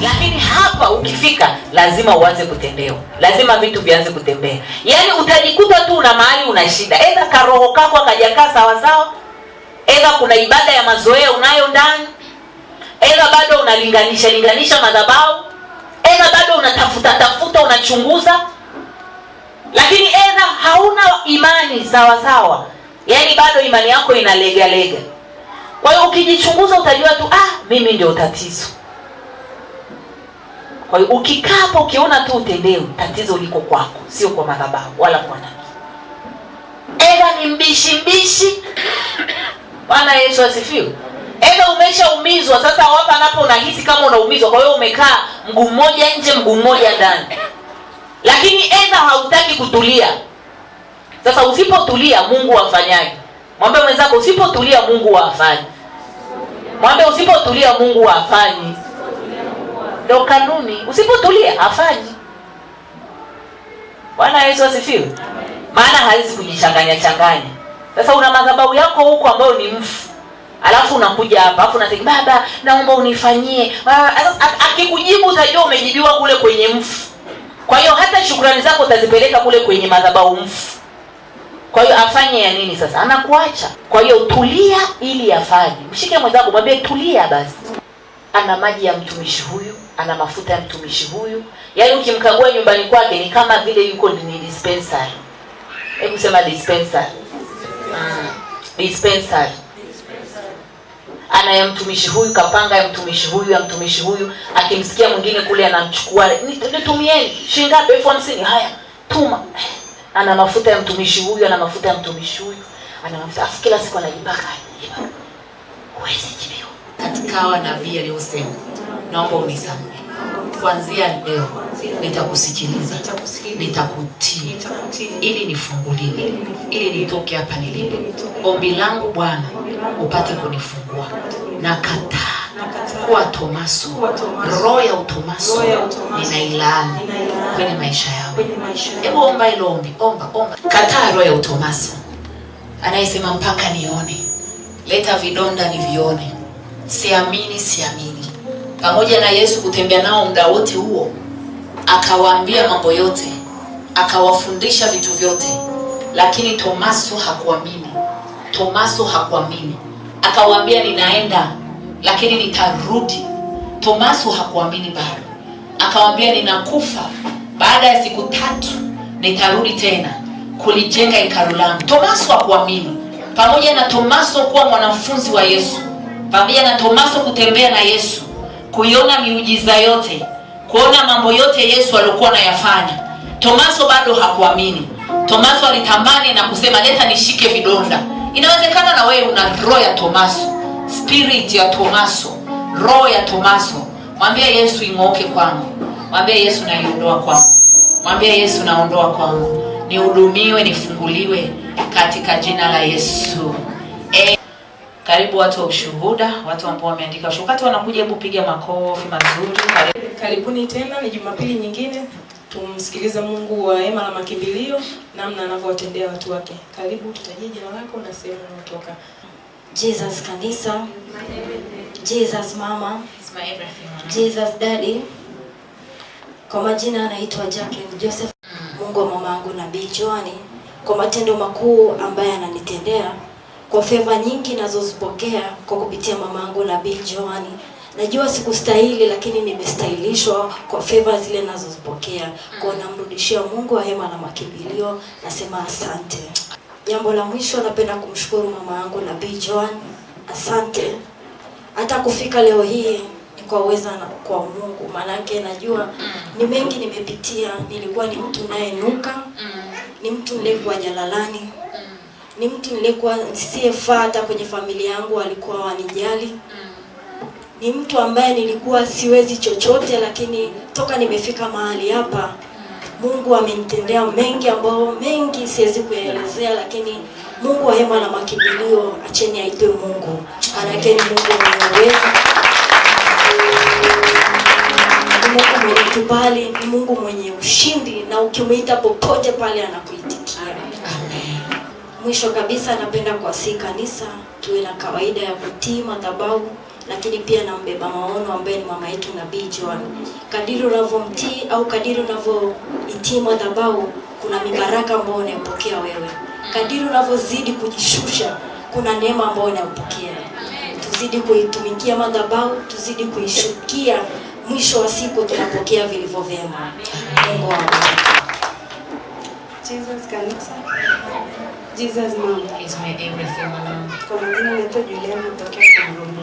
Lakini hapa ukifika lazima uanze kutendewa. Lazima vitu vianze kutembea. Yaani utajikuta tu una mahali una shida. Aidha karoho kako akajakaa sawa sawa. Aidha kuna ibada ya mazoea unayo ndani. Aidha bado unalinganisha madhabahu. Aidha bado unatafuta unachunguza. Lakini aidha hauna imani sawa sawa. Yaani bado imani yako inalega. Kwa hiyo ukijichunguza utajua tu mimi ndio tatizo. Kwa hiyo ukikaa hapo ukiona tu utendewe, tatizo liko kwako, sio kwa madhabahu wala kwa nani. Ega ni mbishi. Bwana Yesu asifiwe. Ega umeshaumizwa, sasa hapa napo unahisi kama unaumizwa, kwa hiyo umekaa mguu mmoja nje mguu mmoja ndani. Lakini ega hautaki kutulia. Sasa usipotulia Mungu afanyaje? Mwambie mwenzako usipotulia Mungu afanye. Mwambie usipotulia Mungu afanye. Ndio kanuni. Usipotulia hafanyi. Bwana Yesu asifiwe. Maana hawezi kujichanganya. Sasa una madhabahu yako huko ambayo ni mfu. Alafu unakuja hapa, alafu unasema baba, naomba unifanyie. Akikujibu utajua umejibiwa kule kwenye mfu. Kwa hiyo hata shukrani zako utazipeleka kule kwenye madhabahu mfu. Kwa hiyo afanye ya nini sasa? Anakuacha. Kwa hiyo tulia ili afanye. Mshike mwenzako mwambie tulia basi. Ana maji ya mtumishi huyu, ana mafuta ya mtumishi huyu. Yaani ukimkagua nyumbani kwake ni kama vile yuko ni dispensary. Hebu sema dispensary. Dispensary. Ana ya mtumishi huyu, kapanga ya mtumishi huyu, akimsikia mwingine kule anamchukua, nitumieni shilingi ngapi? 50. Haya, tuma. Ana mafuta ya mtumishi huyu, ana mafuta ya mtumishi huyu, ana mafuta. Kila siku anajipaka. Huwezi jibiwa. Katika hawa nabii aliyosema, naomba unisamehe. Kuanzia leo nitakusikiliza, nitakutii ili nifunguliwe, ili nitoke hapa nilipo. Ombi langu Bwana upate kunifungua. Nakataa kuwa Tomaso. Roho ya utomaso ninailaani kwenye maisha yangu. Hebu omba hilo ombi. Omba. Kataa roho ya utomaso. Anayesema mpaka nione. Leta vidonda nivione. Siamini. Pamoja na Yesu kutembea nao muda wote huo, akawaambia mambo yote, akawafundisha vitu vyote, lakini Tomaso hakuamini. Akawaambia ninaenda lakini nitarudi. Tomaso hakuamini bado. Akawaambia ninakufa, baada ya siku 3 nitarudi tena kulijenga hekalu langu. Tomaso hakuamini. Pamoja na Tomaso kuwa mwanafunzi wa Yesu, pamoja na Tomaso kutembea na Yesu, kuiona miujiza yote, kuona mambo yote Yesu alikuwa anayafanya, Tomaso bado hakuamini. Tomaso alitamani na kusema leta nishike vidonda. Inawezekana na wewe una roho ya Tomaso, spirit ya Tomaso, roho ya Tomaso. Mwambie Yesu ing'oke kwangu. Mwambie Yesu naiondoa kwangu. Mwambie Yesu naondoa kwangu. Nihudumiwe, nifunguliwe katika jina la Yesu. Karibu watu wa ushuhuda, watu ambao wameandika ushuhuda. Wakati wanakuja hebu piga makofi mazuri. Karibuni tena, ni Jumapili nyingine. Tumsikiliza Mungu wa Hema la Makimbilio namna anavyowatendea watu wake. Karibu, tutajie jina lako na sehemu unayotoka. Jesus kanisa, Jesus mama, Jesus daddy. Kwa majina anaitwa Jacqueline Joseph. Mungu wa mamangu Nabii Joani, kwa matendo makuu ambaye ananitendea, kwa favor nyingi nazozipokea kwa kupitia mamangu Nabii Joani. Najua sikustahili lakini nimestahilishwa kwa favor zile nazozipokea. Kwa namrudishia Mungu wa Hema la Makimbilio, nasema asante. Jambo la mwisho, napenda kumshukuru mama yangu Nabii Joani. Asante. Hata kufika leo hii ni kwa uweza na kwa Mungu. Maanake najua ni mengi nimepitia. Nilikuwa ni mtu nayenuka, ni mtu nilikuwa jalalani, ni mtu nilikuwa nisiyefaa hata kwenye familia yangu walikuwa wanijali. Ni mtu ambaye nilikuwa siwezi chochote, lakini toka nimefika mahali hapa Mungu amenitendea mengi ambao mengi siwezi kuelezea, lakini Mungu wa Hema la Makimbilio, acheni aitwe Mungu. Anake ni Mungu mwenye uwezo. Ni Mungu mwenye kibali, ni Mungu mwenye ushindi, na ukimuita popote pale anakuitikia. Amen. Mwisho kabisa napenda kuwasihi kanisa tuwe na kawaida ya kutii madhabahu lakini pia na mbeba maono ambaye ni mama yetu Nabii John. Kadiri unavyomtii au kadiri unavyoitii madhabahu, kuna mibaraka ambayo unayopokea wewe. Kadiri unavyozidi kujishusha, kuna neema ambayo unayopokea. Tuzidi kuitumikia madhabahu, tuzidi kuishukia, mwisho wa siku tunapokea vilivyo vyema. Mungu awabariki. Jesus Kanisa. Jesus Mama is my everything, mama. Kwa majina naitwa Juliana kutokea Kumrumbu.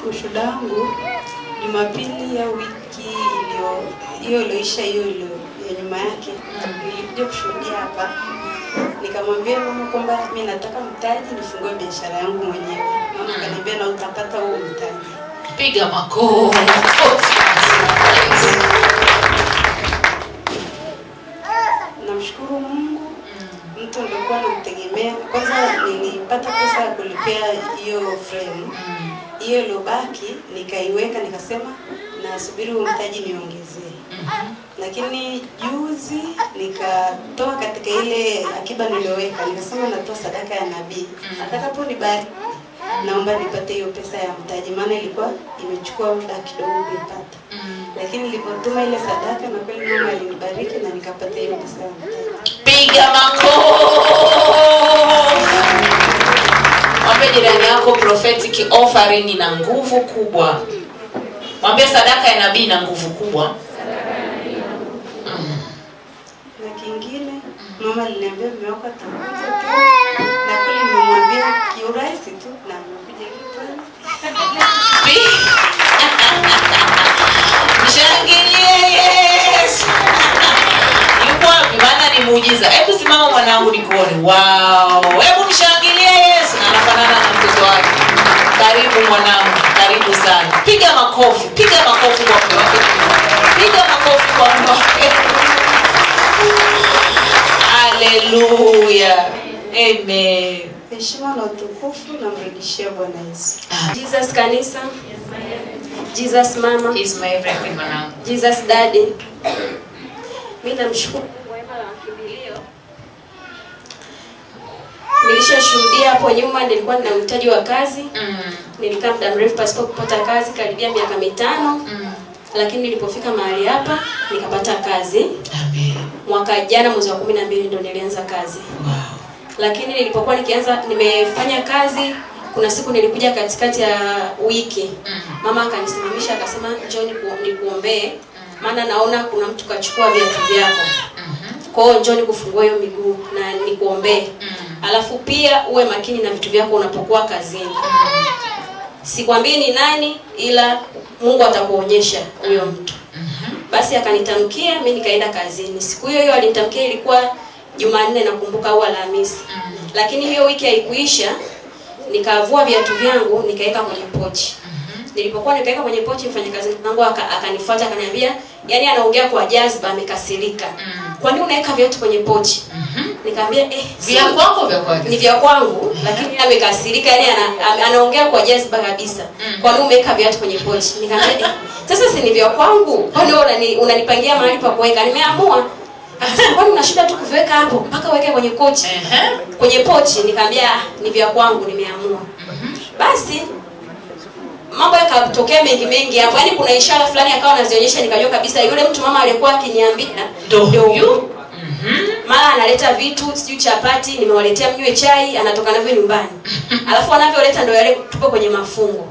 Ushuhuda wangu Jumapili ya wiki iliyoisha hiyo ya nyuma yake, nilikuja kushuhudia hapa. Nikamwambia mama kwamba mimi nataka mtaji nifungue biashara yangu mwenyewe. Mama akaniambia na utapata huo mtaji. Piga makofi. Namshukuru Mungu. Mtu nilikuwa namtegemea. Kwanza nilipata pesa ya kulipia hiyo frame. Hiyo iliyobaki nikaiweka, nikasema nasubiri huo mtaji niongezee. Lakini juzi nikatoa katika ile akiba niliyoweka, nikasema natoa sadaka ya nabii. Atakapo nibariki, naomba nipate hiyo pesa ya mtaji, maana ilikuwa imechukua muda kidogo kuipata. Lakini nilipotuma ile sadaka na kweli Mungu alinibariki na nikapata hiyo pesa ya mtaji. Piga makofi. Mwambie jirani yako prophetic offering ina nguvu kubwa. Mwambie sadaka ya nabii ina nguvu kubwa. Na kingine mama aliniambia mmeweka tangazo tu. Na kweli nimemwambia kiurahisi tu na nimekuja kitu. Mshangilie Yesu. Yuko wapi? Maana ni muujiza. Hebu simama mwanangu nikuone. Wow. Hebu mshangilie Yesu. Anafanana na mtoto wake. Karibu mwanangu. Karibu sana. Piga makofi. Piga makofi kwa mtoto wake. Piga makofi kwa mtoto wake. Hallelujah. Amen. Heshima na utukufu namrudishia Bwana Yesu. Jesus Kanisa. Jesus Mama is my everything, mwanangu. Jesus Daddy. Mimi namshukuru kwa wema la makimbilio. Nilishashuhudia hapo nyuma, nilikuwa nina mtaji wa kazi. Nilikaa muda mrefu pasipo kupata kazi, karibia miaka 5. Lakini nilipofika mahali hapa nikapata kazi. Amen. Mwaka jana mwezi wa 12 ndio nilianza kazi. Wow. Lakini nilipokuwa nimefanya kazi, kuna siku nilikuja katikati ya wiki. Mama akanisimamisha akasema njoo nikuombee, maana naona kuna mtu kachukua viatu vyako. Kwa hiyo njoo nikufungua hiyo miguu na nikuombee. Alafu pia uwe makini na vitu vyako unapokuwa kazini. Sikwambii ni nani, ila Mungu atakuonyesha huyo mtu. Basi akanitamkia, mimi nikaenda kazini. Siku hiyo alinitamkia ilikuwa Jumanne nakumbuka au Alhamisi. Lakini hiyo wiki haikuisha, nikavua viatu vyangu nikaweka kwenye pochi. Nilipokuwa nikaweka kwenye pochi, mfanyakazi wangu akanifuata akaniambia, yani anaongea kwa jazba, amekasirika. Kwa nini unaweka viatu kwenye pochi? Nikamwambia vya kwako vya kwake. Ni vya kwangu, lakini amekasirika, yani anaongea kwa jazba kabisa. Kwa nini umeweka viatu kwenye pochi? Nikamwambia sasa si ni vya kwangu. Kwa nini unanipangia mahali pa kuweka? Nimeamua. Akasema kwani unashinda tu kuviweka hapo mpaka uweke kwenye kochi. Kwenye pochi. Nikamwambia ni vya kwangu, nimeamua. Basi mambo yakatokea mengi hapo. Yaani kuna ishara fulani akawa anazionyesha, nikajua kabisa yule mtu mama alikuwa akiniambia ndio huyu. Mara analeta vitu, sijui chapati, nimewaletea mnywe chai, anatoka navyo nyumbani. Alafu anavyoleta ndio yale tupo kwenye mafungo.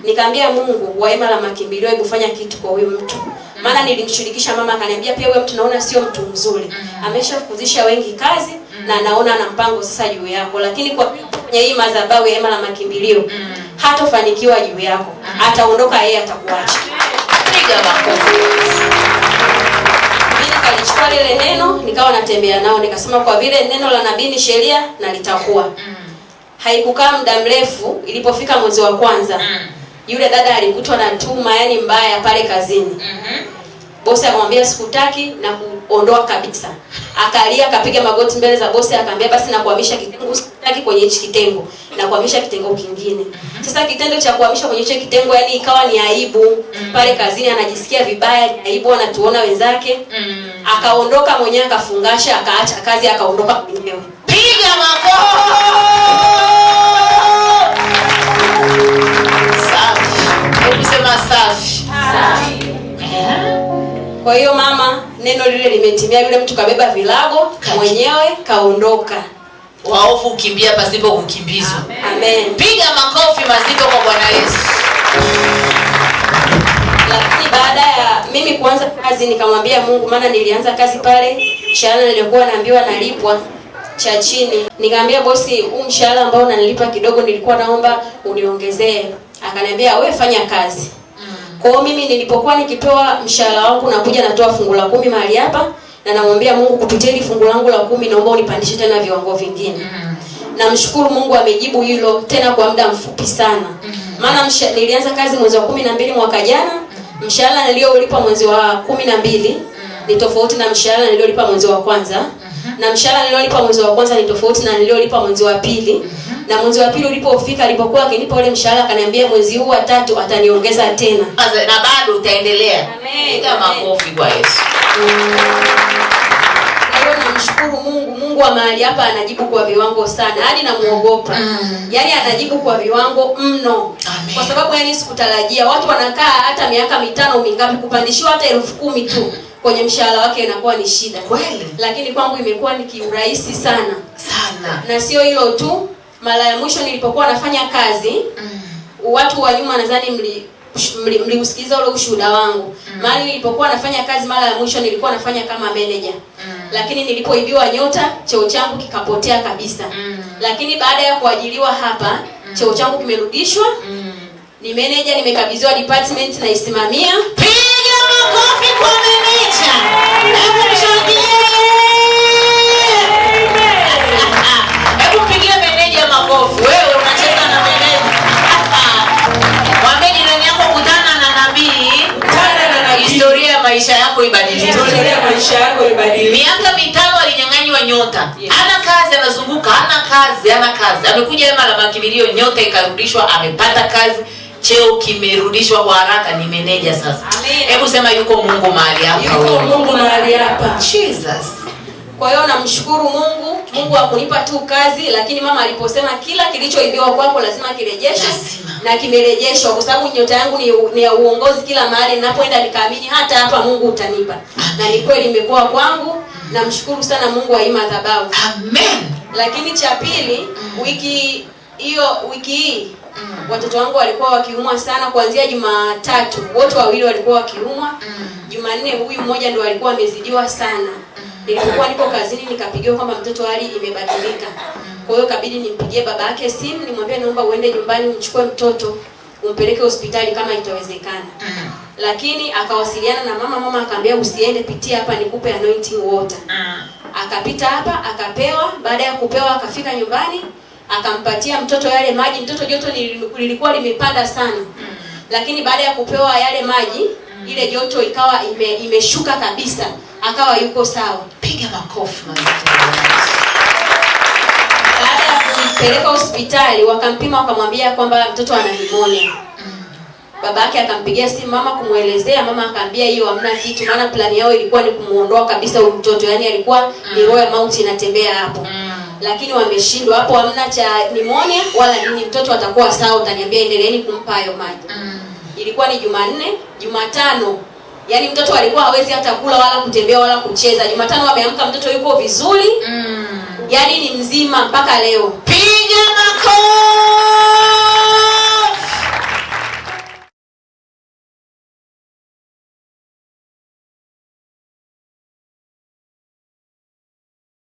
Nikamwambia Mungu wa hema la makimbilio, hebu fanya kitu kwa huyu mtu. Maana nilimshirikisha mama, akaniambia pia huyo mtu naona sio mtu mzuri. Ameshafukuzisha wengi kazi na naona ana mpango sasa juu yako. Lakini kwa kwenye hii madhabahu ya hema la makimbilio, hatofanikiwa juu yako. Ataondoka yeye, atakuacha. Piga makofi. Nikalichukua lile neno, nikawa natembea nao, nikasema kwa vile neno la nabii ni sheria na litakuwa. Haikukaa muda mrefu, ilipofika mwezi wa kwanza, yule dada alikutwa na tuma yani mbaya pale kazini. Bosi akamwambia sikutaki na kuondoa kabisa. Akalia, akapiga magoti mbele za bosi, akamwambia basi na kuhamisha kitengo, sikutaki kwenye hichi kitengo na kuhamisha kitengo kingine. Sasa kitendo cha kuhamisha kwenye hicho kitengo yani ikawa ni aibu pale kazini, anajisikia vibaya, ni aibu, anatuona wenzake. Akaondoka mwenyewe, akafungasha, akaacha kazi, akaondoka mwenyewe. Piga makofi. lile limetimia. Yule mtu kabeba vilago mwenyewe kaondoka. Waofu ukimbia pasipo kukimbizwa. Amen. Piga makofi mazito kwa Bwana Yesu. Lakini baada ya mimi kuanza kazi nikamwambia Mungu, maana nilianza kazi pale mshahara nilikuwa naambiwa nalipwa cha chini. Nikamwambia bosi, huu mshahara ambao unanilipa kidogo nilikuwa naomba uniongezee. Akaniambia wewe fanya kazi. Kwa hiyo mimi nilipokuwa nikipewa mshahara wangu nakuja natoa fungu la 10 mahali hapa na namwambia Mungu, kupitia hili fungu langu la 10 naomba unipandishe tena viwango vingine. Namshukuru Mungu amejibu hilo tena kwa muda mfupi sana. Maana nilianza kazi mwezi wa 12 mwaka jana. Mshahara niliolipa mwezi wa 12 ni tofauti na mshahara niliolipa mwezi wa kwanza. Na mshahara niliolipa mwezi wa kwanza ni tofauti na niliolipa mwezi wa pili. Na mwezi wa pili ulipofika, alipokuwa akinipa ule mshahara akaniambia mwezi huu wa 3 ataniongeza tena. Na bado utaendelea. Amen. Piga makofi kwa Yesu. Leo namshukuru Mungu. Mungu wa mahali hapa anajibu kwa viwango sana. Hadi namuogopa. Yaani anajibu kwa viwango mno. Amen. Kwa sababu yani sikutarajia. Watu wanakaa hata miaka 5 mingapi kupandishiwa hata 10,000 tu kwenye mshahara wake inakuwa ni shida. Kweli. Lakini kwangu imekuwa ni kiurahisi sana. Sana. Na sio hilo tu, mara ya mwisho nilipokuwa nafanya kazi, watu wa nyuma nadhani mliusikiza ule ushuhuda wangu. Mahali nilipokuwa nafanya kazi mara ya mwisho nilikuwa nafanya kama manager. Lakini nilipoibiwa nyota, cheo changu kikapotea kabisa. Lakini baada ya kuajiliwa hapa, cheo changu kimerudishwa. Ni manager, nimekabidhiwa department na isimamia. Piga makofi kwa manager. Hebu mshangilie. Hebu pigia manager makofi. Wewe unacheza na manager. Mwambie jirani yako, kutana na nabii. Historia ya maisha yako ibadilike. Historia ya maisha yako ibadilike. Miaka 5 alinyang'anywa nyota. Hana kazi, anazunguka, hana kazi. Amekuja hema la makimbilio, nyota ikarudishwa, amepata kazi, cheo kimerudishwa kwa haraka, ni meneja sasa. Hebu sema yuko Mungu mahali hapa. Yuko Mungu mahali hapa. Jesus. Kwa hiyo namshukuru Mungu. Mungu hakunipa tu kazi, lakini mama aliposema kila kilichoibiwa kwako lazima kirejeshwe, na kimerejeshwa, kwa sababu nyota yangu ni ya uongozi. Kila mahali ninapoenda nikaamini hata hapa Mungu utanipa. Na ni kweli imekuwa kwangu. Namshukuru sana Mungu wa hii madhabahu. Amen. Lakini cha pili, wiki hii watoto wangu walikuwa wakiumwa sana. Kuanzia Jumatatu wote wawili walikuwa wakiumwa. Jumanne huyu mmoja ndio alikuwa amezidiwa sana. Nilipokuwa niko kazini nikapigiwa kwamba mtoto hali imebadilika. Kwa hiyo kabidi nimpigie baba yake simu, nimwambie naomba uende nyumbani umchukue mtoto umpeleke hospitali kama itawezekana. Lakini akawasiliana na mama akamwambia usiende, pitia hapa nikupe anointing water. Akapita hapa akapewa. Baada ya kupewa akafika nyumbani akampatia mtoto yale maji. Mtoto joto lilikuwa limepanda sana. Lakini baada ya kupewa yale maji, ile joto ikawa imeshuka kabisa. Akawa yuko sawa. Piga makofi mazito. Baada ya kumpeleka hospitali wakampima, wakamwambia kwamba mtoto ana pneumonia. Babake akampigia simu mama kumuelezea. Mama akamwambia hiyo hamna kitu, maana plani yao ilikuwa ni kumuondoa kabisa huyo mtoto. Yaani alikuwa ni roho ya mauti inatembea hapo. Lakini wameshindwa hapo, hamna cha pneumonia wala nini, mtoto atakuwa sawa, utaniambia endeleeni kumpa hayo maji. Ilikuwa ni Jumanne. Jumatano yaani mtoto alikuwa hawezi hata kula wala kutembea wala kucheza. Jumatano ameamka mtoto yuko vizuri. Yaani ni mzima mpaka leo.